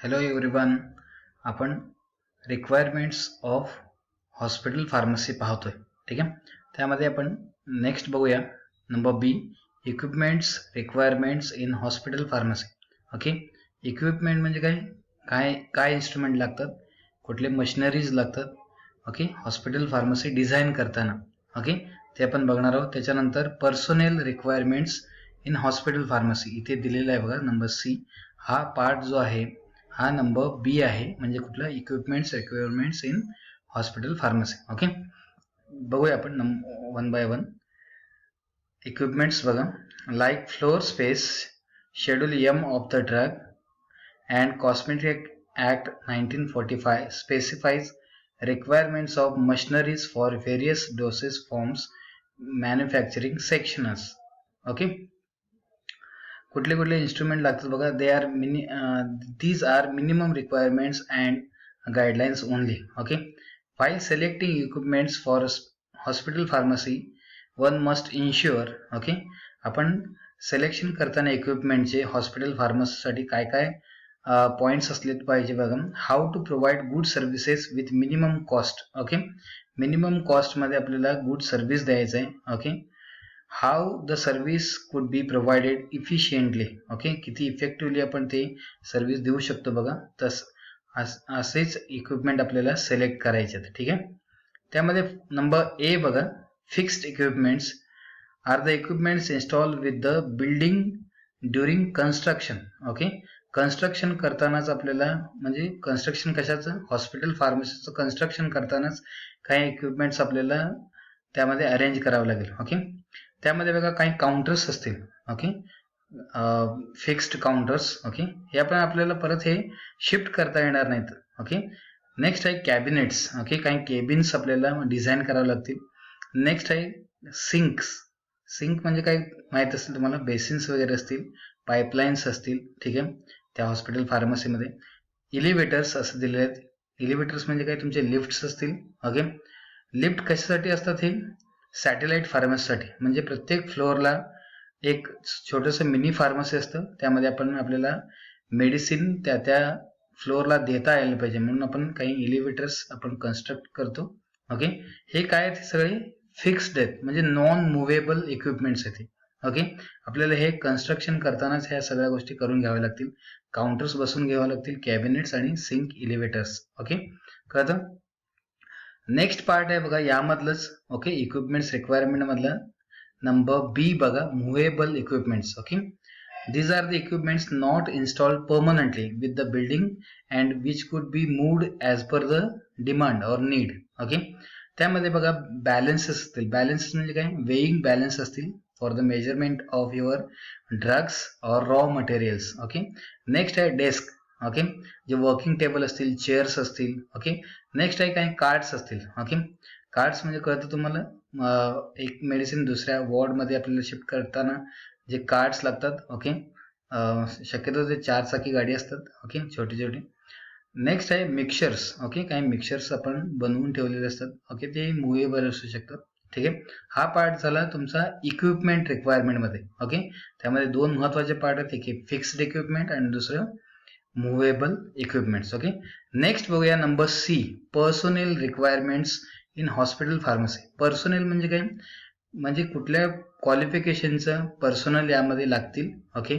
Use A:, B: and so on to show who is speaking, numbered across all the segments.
A: Hello everyone. आपण requirements of hospital pharmacy पाहतोय. ठीक आहे, त्यामध्ये आपण नेक्स्ट बघूया number B, equipments requirements in hospital pharmacy. Okay, equipment म्हणजे काय काय काय इन्स्ट्रुमेंट लागतात, कुठले मशिनरीज लागतात. ओके, हॉस्पिटल फार्मसी डिझाईन करताना. ओके, ते आपण बघणार आहोत. त्याच्यानंतर personnel requirements in hospital pharmacy इथे दिलेला आहे बघा, नंबर सी. हा पार्ट जो आहे हा नंबर बी आहे, म्हणजे कुठला equipments requirements in hospital pharmacy. Okay, बघूया आपण वन बाय वन. इक्विपमेंट्स बघा, like floor space, schedule M of the drug and cosmetic act 1945 specifies requirements of machineries for various dosage forms manufacturing sections. Okay, कुठले कुठले instrument लागतात बघा. These are minimum requirements and guidelines only. Okay, while selecting equipments for hospital pharmacy one must ensure. Okay, आपण selection करताना इक्विपमेंटचे hospital फार्मसीसाठी काय काय points असले पाहिजे बघा. How to provide good services with minimum cost. Okay, minimum cost मध्ये आपल्याला गुड सर्व्हिस द्यायचं आहे. Okay, how the service could be provided efficiently. Okay, किती इफेक्टिव्हली आपण ते सर्व्हिस देऊ शकतो बघा. असेच इक्विपमेंट आपल्याला सिलेक्ट करायचे आहेत. ठीक आहे, त्यामध्ये नंबर ए बघा, fixed equipments are the equipments install with the building during construction. Okay, construction करतानाच आपल्याला, म्हणजे कन्स्ट्रक्शन कशाचं, हॉस्पिटल फार्मसीचं कन्स्ट्रक्शन करतानाच काही इक्विपमेंट्स आपल्याला त्यामध्ये अरेंज करावं लागेल. ओके, त्यामध्ये बघा काही काउंटर्स असतील. Okay, fixed counters. ओके, हे आपण आपल्याला परत हे शिफ्ट करता येणार नाहीत. ओके, नेक्स्ट आहे कॅबिनेट्स. ओके, काही केबिन्स आपल्याला डिझाईन करावे लागतील. नेक्स्ट आहे सिंक्स. सिंक म्हणजे काय माहित असेल तुम्हाला, बेसिन्स वगैरे असतील, पाईपलाईन्स असतील. ठीक आहे, त्या हॉस्पिटल फार्मसीमध्ये इलिव्हेटर्स असं दिलेले आहेत. इलिव्हेटर्स म्हणजे काय, तुमचे लिफ्ट्स असतील. ओके, लिफ्ट कशासाठी असतात, हे सॅटेलाइट फार्मसीसाठी, म्हणजे प्रत्येक फ्लोअरला एक छोटंसं मिनी फार्मसी असतं, त्यामध्ये आपण आपल्याला मेडिसिन त्या त्या फ्लोअरला देता यायला पाहिजे म्हणून आपण काही इलिव्हेटर्स आपण कन्स्ट्रक्ट करतो. ओके, हे काय आहेत, सगळे फिक्स्ड आहेत, म्हणजे नॉन मुव्हेबल इक्विपमेंट्स आहेत. ओके, आपल्याला हे कन्स्ट्रक्शन करतानाच ह्या सगळ्या गोष्टी करून घ्याव्या लागतील. काउंटर्स बसून घ्याव्या लागतील, कॅबिनेट्स आणि सिंक इलिव्हेटर्स. ओके, कळतं. नेक्स्ट पार्ट आहे बघा यामधलंच. ओके, इक्विपमेंट्स रिक्वायरमेंट मधलं नंबर बी बघा, movable equipments. Okay, these are the equipments not installed permanently with the building and which could be moved as per the demand or need. Okay, त्यामध्ये बघा balances असतील. Balances म्हणजे काय, weighing balance असतील for the measurement of your drugs और raw materials. Okay, next आहे desk. Okay, जे working table असतील, चेअर्स असतील. ओके, नेक्स्ट आहे काही कार्ड्स असतील. ओके, कार्ड्स म्हणजे कळतं तुम्हाला, एक मेडिसिन दुसऱ्या वॉर्डमध्ये आपल्याला शिफ्ट करताना जे कार्ड्स लागतात. ओके, शक्यतो ते 4 चाकी गाडी असतात. ओके, छोटी छोटी. नेक्स्ट आहे मिक्सचर्स. ओके, काही मिक्सचर्स आपण बनवून ठेवलेले असतात. ओके, ते मुव्हेबल असू शकतात. ठीक आहे, हा पार्ट झाला तुमचा इक्विपमेंट रिक्वायरमेंट मध्ये. ओके, त्यामध्ये दोन महत्वाचे पार्ट आहेत, एक फिक्स्ड इक्विपमेंट आणि दुसरं मुव्हेबल इक्विपमेंट्स. ओके, नेक्स्ट बघूया number C, personnel requirements in hospital pharmacy. Personnel म्हणजे काय, म्हणजे कुठल्या क्वालिफिकेशनचं पर्सनल यामध्ये लागतील. ओके,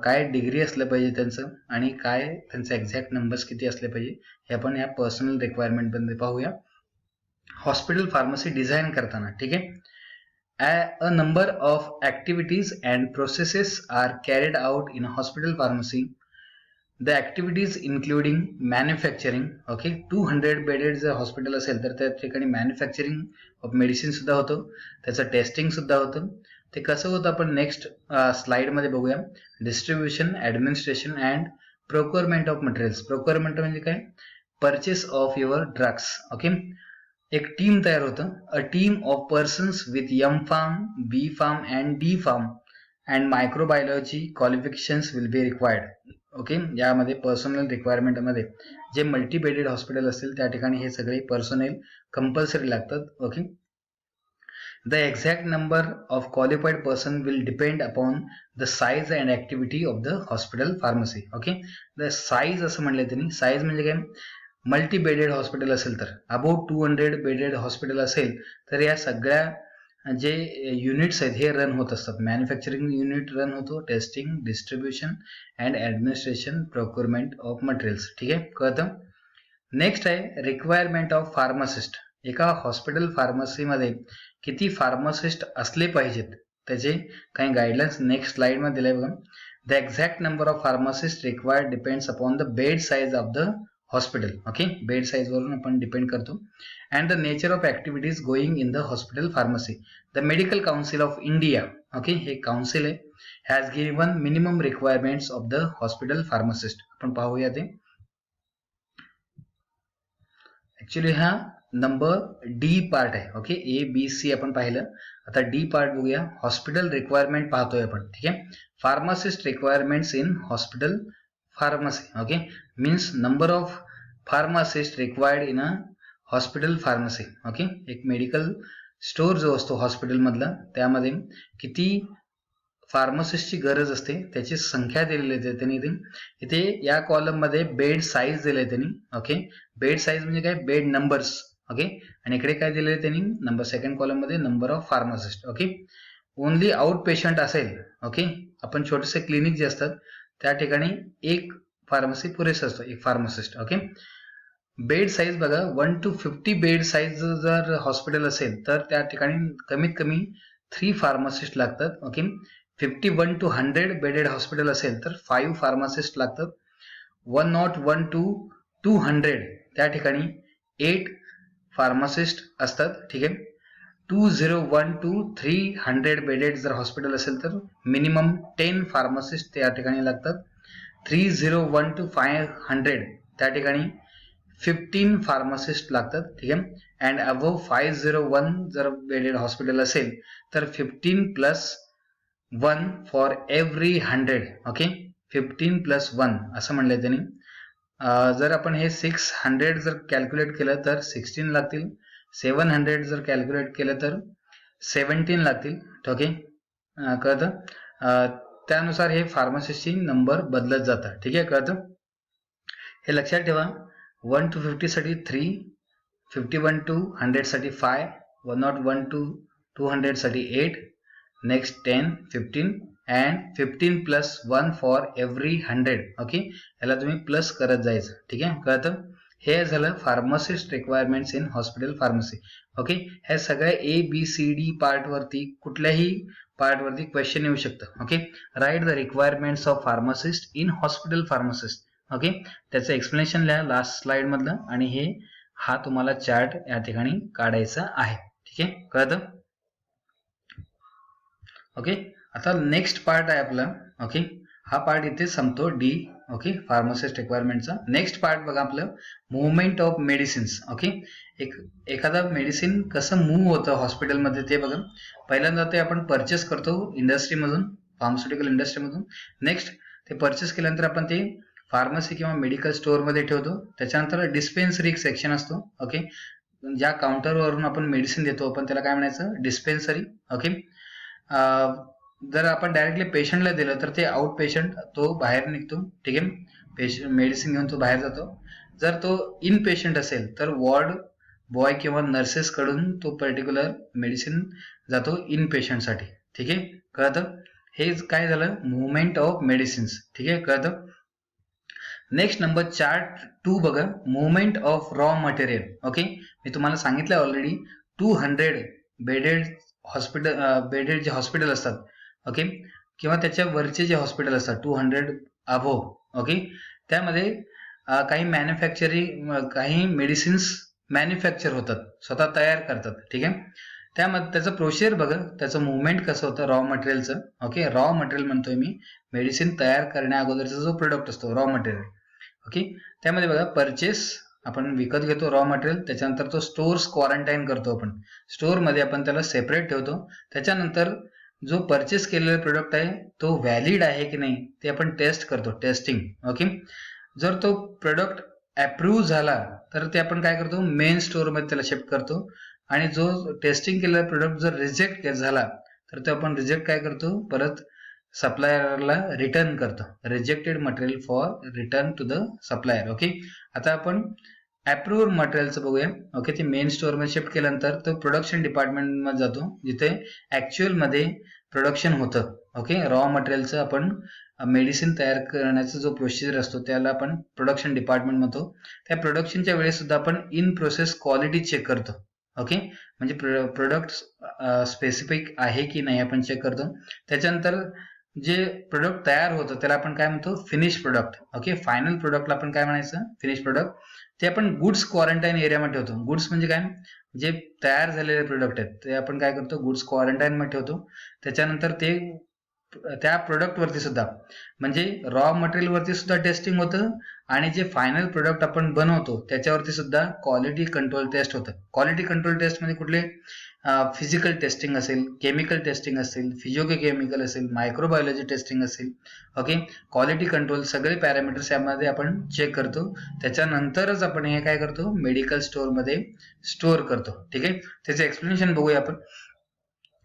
A: काय डिग्री असलं पाहिजे त्यांचं आणि काय त्यांचे एक्झॅक्ट नंबर्स किती असले पाहिजे हे आपण या पर्सनल रिक्वायरमेंट मध्ये पाहूया हॉस्पिटल फार्मसी डिझाईन करताना. ठीक आहे, a number of activities and processes are carried out in hospital pharmacy. The activities including manufacturing. Okay, 200 bedded जर हॉस्पिटल असेल तर त्या ठिकाणी मॅन्युफॅक्चरिंग ऑफ मेडिसिन सुद्धा होतं, त्याचं टेस्टिंग सुद्धा होतं. ते कसं होतं आपण नेक्स्ट स्लाइडमध्ये बघूया. Distribution, administration and procurement of materials. Procurement म्हणजे काय, purchase of your drugs. Okay, एक टीम तयार होतं. A team of persons with M pharm, B pharm and D pharm and microbiology qualifications will be required. Okay, यामध्ये personal requirement मध्ये जे multibedded hospital असतील त्या ठिकाणी हे सगळे पर्सनल कंपल्सरी लागतात. Okay, the exact number of qualified person will depend upon the size and activity of the hospital pharmacy. Okay, the size असं म्हणले त्यांनी. साईज म्हणजे काय, मल्टी बेडेड हॉस्पिटल असेल तर अबाउट 200 बेडेड हॉस्पिटल असेल तर या सगळ्या जे युनिट्स आहेत हे रन होत असतात. मॅन्युफॅक्चरिंग युनिट रन होतो, testing, distribution and administration, procurement of materials. ठीक आहे, कळतं. नेक्स्ट आहे रिक्वायरमेंट ऑफ फार्मासिस्ट. एका हॉस्पिटल फार्मसीमध्ये किती फार्मासिस्ट असले पाहिजेत त्याचे काही गाईडलाईन्स नेक्स्ट स्लाइडमध्ये दिले बघा. The exact number of pharmacist required depends upon the bed size of the hospital. Okay, bed size वरून आपण डिपेंड करतो. And the nature of activities going in the hospital pharmacy. The medical council of India, okay, हे council आहे, has given minimum requirements of the hospital pharmacist. आपण पाहूया ते. Actually हा number D part आहे. ओके, ए बी सी आपण पाहिलं, आता डी पार्ट बघूया. हॉस्पिटल रिक्वायरमेंट पाहतोय आपण. ठीक आहे, pharmacist requirements in hospital pharmacy. Okay, means number of pharmacist required in a hospital pharmacy. Okay, एक मेडिकल स्टोर जो असतो हॉस्पिटलमधला त्यामध्ये किती फार्मासिस्टची गरज असते त्याची संख्या दिलेली आहे त्यांनी इथे या कॉलम मध्ये. बेड साईज दिले त्यांनी. ओके, बेड साईज म्हणजे काय, बेड नंबर्स. ओके, आणि इकडे काय दिले त्यांनी, नंबर सेकंड कॉलम मध्ये number of pharmacist. Okay, only out patient असेल. ओके, आपण छोटेसे क्लिनिक जे असतात त्या ठिकाणी एक फार्मसी पुरेसा असतो, एक फार्मासिस्ट. ओके, बेड साईज बघा, 1 to 50 बेड साईज जर हॉस्पिटल असेल तर त्या ठिकाणी कमीत कमी 3 फार्मासिस्ट लागतात. ओके, 51 to 100 बेडेड हॉस्पिटल असेल तर 5 फार्मासिस्ट लागतात. 101 to 200 त्या ठिकाणी 8 फार्मासिस्ट असतात. ठीक आहे, 201 to 300 बेडेड जर हॉस्पिटल असेल तर मिनिमम 10 फार्मासिस्ट त्या ठिकाणी लागतात. 301 to 500 त्या ठिकाणी 15 फार्मासिस्ट लागतात. ठीक आहे, अँड अबव 501 जर बेडेड हॉस्पिटल असेल तर 15 plus 1 for every 100. Okay, 15 plus 1 असं म्हणलंय त्यांनी. जर आपण हे 600 जर कॅल्क्युलेट केलं तर 16 लागतील. 700 जर कॅल्क्युलेट केलं तर 17 लागतील. ओके, कळतं. त्यानुसार हे फार्मासिस्टची नंबर बदलत जातात. ठीक आहे, कळतं. हे लक्षात ठेवा. 1 to 50 साठी 3, 51 to 100 साठी 5, 101 to 200 साठी 8, next 10, 15 and 15 plus 1 for every 100. Okay, याला तुम्ही प्लस करत जायचं. ठीक आहे, कळतं. हे झालं pharmacist requirements in hospital pharmacy. Okay, हे सगळ्या ABCD पार्ट वरती कुठल्याही पार्ट वरती क्वेश्चन येऊ शकतं. Okay, write the requirements of pharmacist in hospital pharmacist. Okay, त्याचं एक्सप्लेनेशन लिहा लास्ट स्लाइड मधलं, आणि हे हा तुम्हाला चार्ट या ठिकाणी काढायचा आहे. ठीक आहे, कळतं. ओके, आता नेक्स्ट पार्ट आहे आपला. ओके, हा पार्ट इथे संपतो डी. ओके, फार्मासिस्ट रिक्वायरमेंटचा. नेक्स्ट पार्ट बघा आपलं मुवमेंट ऑफ मेडिसिन्स. ओके, एखादा मेडिसिन कसं मूव्ह होतं हॉस्पिटलमध्ये ते बघा. पहिल्यांदा ते आपण परचेस करतो इंडस्ट्रीमधून, फार्मास्युटिकल इंडस्ट्रीमधून. नेक्स्ट ते परचेस केल्यानंतर आपण ते फार्मसी किंवा मेडिकल स्टोअरमध्ये ठेवतो. त्याच्यानंतर डिस्पेन्सरी सेक्शन असतो. ओके, ज्या काउंटरवरून आपण मेडिसिन देतो आपण त्याला काय म्हणायचं, डिस्पेन्सरी. ओके, जर आपण डायरेक्टली पेशंटला दिलं तर ते आउट पेशंट तो बाहेर निघतो. ठीक आहे, पेशंट मेडिसिन घेऊन तो बाहेर जातो. जर तो इन पेशंट असेल तर वॉर्ड बॉय किंवा नर्सेस कडून तो पर्टिक्युलर मेडिसिन जातो इन पेशंटसाठी. ठीक आहे, कळतं. हे काय झालं, मुवमेंट ऑफ मेडिसिन्स. ठीक आहे, कळतं. नेक्स्ट नंबर चार्ट 2 बघा, movement of raw material. Okay, मी तुम्हाला सांगितलं ऑलरेडी 200 बेडेड हॉस्पिटल, बेडेड जे हॉस्पिटल असतात. ओके, किंवा त्याच्या वरचे जे हॉस्पिटल असतात 200 अबोव. ओके, त्यामध्ये काही मॅन्युफॅक्चरिंग, काही मेडिसिन्स मॅन्युफॅक्चर होतात, स्वतः तयार करतात. ठीक आहे, त्यामध्ये त्याचं प्रोसिजर बघा, त्याचं मुवमेंट कसं होतं रॉ मटेरियलचं. ओके, रॉ मटेरियल म्हणतोय मी, मेडिसिन तयार करण्या अगोदरचा जो प्रोडक्ट असतो रॉ मटेरियल. ओके, त्यामध्ये बघा परचेस, आपण विकत घेतो रॉ मटेरियल. त्याच्यानंतर तो स्टोर्स क्वारंटाईन करतो आपण, स्टोअरमध्ये आपण त्याला सेपरेट ठेवतो. त्याच्यानंतर जो परचेस केलेला प्रोडक्ट आहे तो व्हॅलिड आहे की नाही ते आपण टेस्ट करतो, टेस्टिंग. ओके, जर तो प्रोडक्ट अप्रूव्ह झाला तर ते आपण काय करतो, मेन स्टोअरमध्ये त्याला शिफ्ट करतो. आणि जो टेस्टिंग केलेला प्रोडक्ट जर रिजेक्ट झाला तर तो आपण रिजेक्ट काय करतो, परत सप्लायरला रिटर्न करतो. Rejected material for return to the supplier. Okay, आता आपण अप्रूव्ड मटेरियलचं बघूया. ओके, ते मेन स्टोअर मध्ये शिफ्ट केल्यानंतर तो प्रोडक्शन डिपार्टमेंट मध्ये जातो, जिथे ऍक्च्युअल मध्ये प्रोडक्शन होतं. ओके, रॉ मटेरियलचं आपण मेडिसिन तयार करण्याचा जो प्रोसिजर असतो त्याला आपण प्रोडक्शन डिपार्टमेंट म्हणतो. त्या प्रोडक्शनच्या वेळेस सुद्धा आपण इन प्रोसेस क्वालिटी चेक करतो. ओके, म्हणजे प्रोडक्ट स्पेसिफिक आहे की नाही आपण चेक करतो. त्याच्यानंतर जे प्रोडक्ट तयार होतं त्याला आपण काय म्हणतो, फिनिश प्रोडक्ट. ओके, फायनल प्रोडक्टला आपण काय म्हणायचं, फिनिश प्रोडक्ट. ते आपण गुड्स क्वारंटाईन एरियामध्ये ठेवतो. गुड्स म्हणजे काय, जे तयार झालेले प्रोडक्ट आहेत ते आपण काय करतो, गुड्स क्वारंटाईन मध्ये ठेवतो. त्याच्यानंतर ते त्या प्रोडक्ट वरती सुद्धा म्हणजे रॉ मटेरियल वरती सुद्धा टेस्टिंग होतं आणि जे फायनल प्रोडक्ट आपण बनवतो त्याच्यावरती सुद्धा क्वालिटी कंट्रोल टेस्ट होतं. क्वालिटी कंट्रोल टेस्ट मध्ये कुठले फिजिकल टेस्टिंग असेल, केमिकल टेस्टिंग असेल, फिजिओकेमिकल असेल, मायक्रोबायोलॉजी टेस्टिंग असेल. ओके, क्वालिटी कंट्रोल सगळे पॅरामीटर्स यामध्ये आपण चेक करतो. त्याच्यानंतरच आपण हे काय करतो, मेडिकल स्टोअर मध्ये स्टोअर करतो. ठीक आहे, त्याचे एक्सप्लेनेशन बघूया आपण.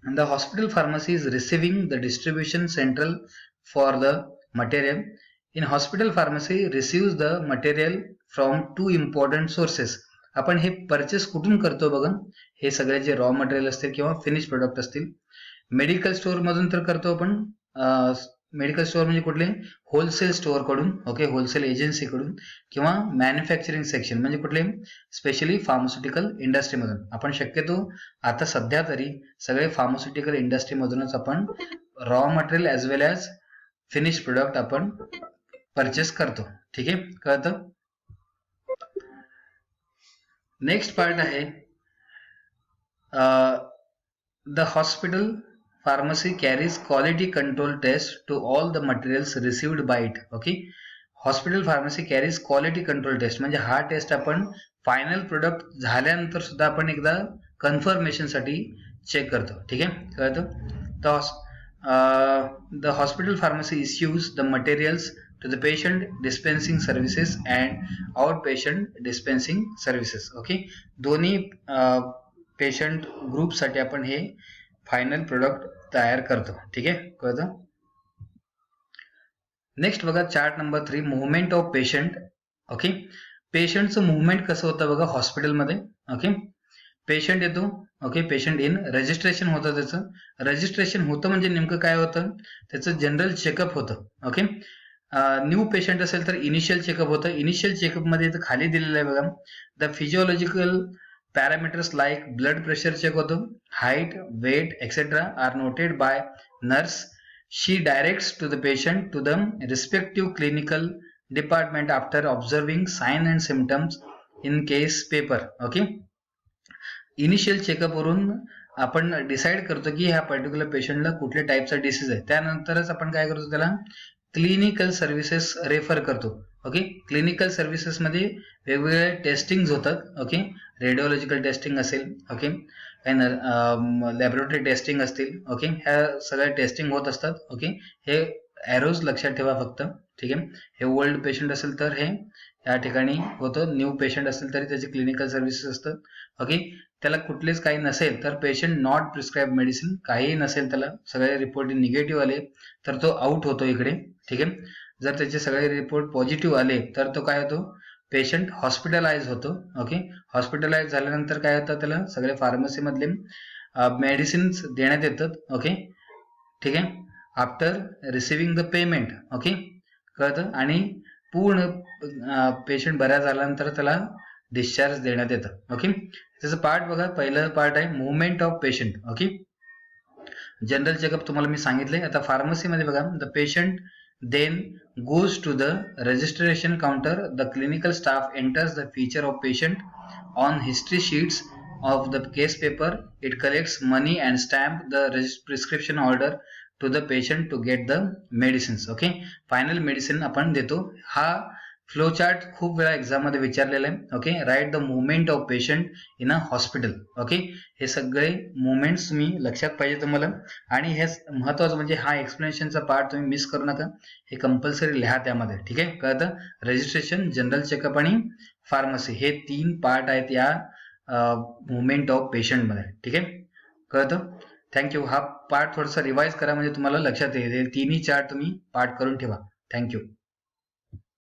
A: The hospital pharmacy is receiving the distribution central for the material. In hospital pharmacy receives the material from two important sources. आपण हे परचेस कुठून करतो बघा, हे सगळे जे रॉ मटेरियल असतील किंवा फिनिश प्रोडक्ट असतील. मेडिकल स्टोअर मधून तर करतो आपण. मेडिकल स्टोअर म्हणजे कुठले, होलसेल स्टोअर कडून. ओके, होलसेल एजन्सी कडून, किंवा मॅन्युफॅक्चरिंग सेक्शन म्हणजे कुठले, स्पेशली फार्मास्युटिकल इंडस्ट्री मधून. आपण शक्यतो आता सध्या तरी सगळे फार्मास्युटिकल इंडस्ट्री मधूनच आपण रॉ मटेरियल ॲज वेल ॲज फिनिश प्रोडक्ट आपण परचेस करतो. ठीक आहे, कळतं. नेक्स्ट पार्ट आहे the hospital pharmacy carries quality control test to all the materials received by it. Okay, hospital pharmacy carries quality control test म्हणजे हा टेस्ट आपण final product झाल्यानंतर सुद्धा आपण एकदा कन्फर्मेशन साठी चेक करतो. ठीक आहे, कळतं. The hospital pharmacy issues the materials to the patient dispensing services and outpatient dispensing services. Okay, दोन्ही पेशंट ग्रुप साठी आपण हे फायनल प्रोडक्ट तयार करतो. ठीक आहे, कळतं. नेक्स्ट बघा, chart number 3, movement of patient. Okay, पेशंटचं मुवमेंट कसं होतं बघा हॉस्पिटलमध्ये. ओके, पेशंट येतो. ओके, पेशंट इन, रजिस्ट्रेशन होतं. त्याचं रजिस्ट्रेशन होतं म्हणजे नेमकं काय होतं, त्याचं जनरल चेकअप होतं. ओके, न्यू पेशंट असेल तर इनिशियल चेकअप होतं. इनिशियल चेकअप मध्ये इथं खाली दिलेलं आहे बघा, the physiological parameters like blood pressure check होतो, height, weight, etc. are noted by nurse. She directs to the patient to the respective clinical department after observing signs and symptoms in case paper. Okay, initial checkup वरून आपण decide करतो की ह्या particular पेशंटला कुठल्या टाईपचा disease आहे. त्यानंतरच आपण काय करतो, त्याला क्लिनिकल सर्व्हिसेस रेफर करतो. ओके, क्लिनिकल सर्व्हिसेस मध्ये वेगवेगळे टेस्टिंग होतात. ओके, रेडिओलॉजिकल टेस्टिंग असेल, ओके, लॅबोरेटरी टेस्टिंग असतील. ओके, ह्या सगळ्या टेस्टिंग होत असतात. ओके, हे एरोज लक्षात ठेवा फक्त. ठीक आहे, हे ओल्ड पेशंट असेल तर हे या ठिकाणी होतं, न्यू पेशंट असेल तरी त्याचे क्लिनिकल सर्व्हिसेस असतात. ओके, त्याला कुठलेच काही नसेल तर पेशंट नॉट प्रिस्क्राईब मेडिसिन, काही नसेल त्याला, सगळे रिपोर्ट निगेटिव्ह आले तर तो आउट होतो इकडे. ठीक आहे, जर त्याचे सगळे रिपोर्ट पॉझिटिव्ह आले तर तो काय होतो, पेशंट हॉस्पिटलाइज होतो. ओके, हॉस्पिटलाइज झाल्यानंतर काय होतं, त्याला सगळे फार्मसी मधले मेडिसिन्स देण्यात येतात. ओके, ठीक आहे, after receiving the payment. Okay, कळतं. आणि पूर्ण पेशंट बऱ्या झाल्यानंतर त्याला डिस्चार्ज देण्यात येतं. ओके, त्याचं पार्ट बघा, पहिलं पार्ट आहे movement of patient. Okay, general checkup तुम्हाला मी सांगितले. आता फार्मसीमध्ये बघा, the patient then goes to the registration counter. The clinical staff enters the feature of patient on history sheets of the case paper. It collects money and stamp the prescription order to the patient to get the medicines. Okay, final medicine आपण देतो. हा flow chart खूप वेळा exam मध्ये विचारलेला आहे. Okay, write the movement of patient in a hospital. Okay, हे सगळे मुवमेंट्स तुम्ही लक्षात पाहिजे तुम्हाला. आणि हे महत्वाचं म्हणजे हा एक्सप्लेनेशनचा पार्ट तुम्ही मिस करू नका, हे कंपल्सरी लिहा त्यामध्ये. ठीक आहे, कळतं. रजिस्ट्रेशन, जनरल चेकअप आणि फार्मसी हे 3 पार्ट आहेत या मुवमेंट ऑफ पेशंटमध्ये. ठीक आहे, कळतं? थँक्यू. हा पार्ट थोडासा रिवाईज करा म्हणजे तुम्हाला लक्षात येईल. तिन्ही चार्ट तुम्ही पाठ करून ठेवा. थँक्यू.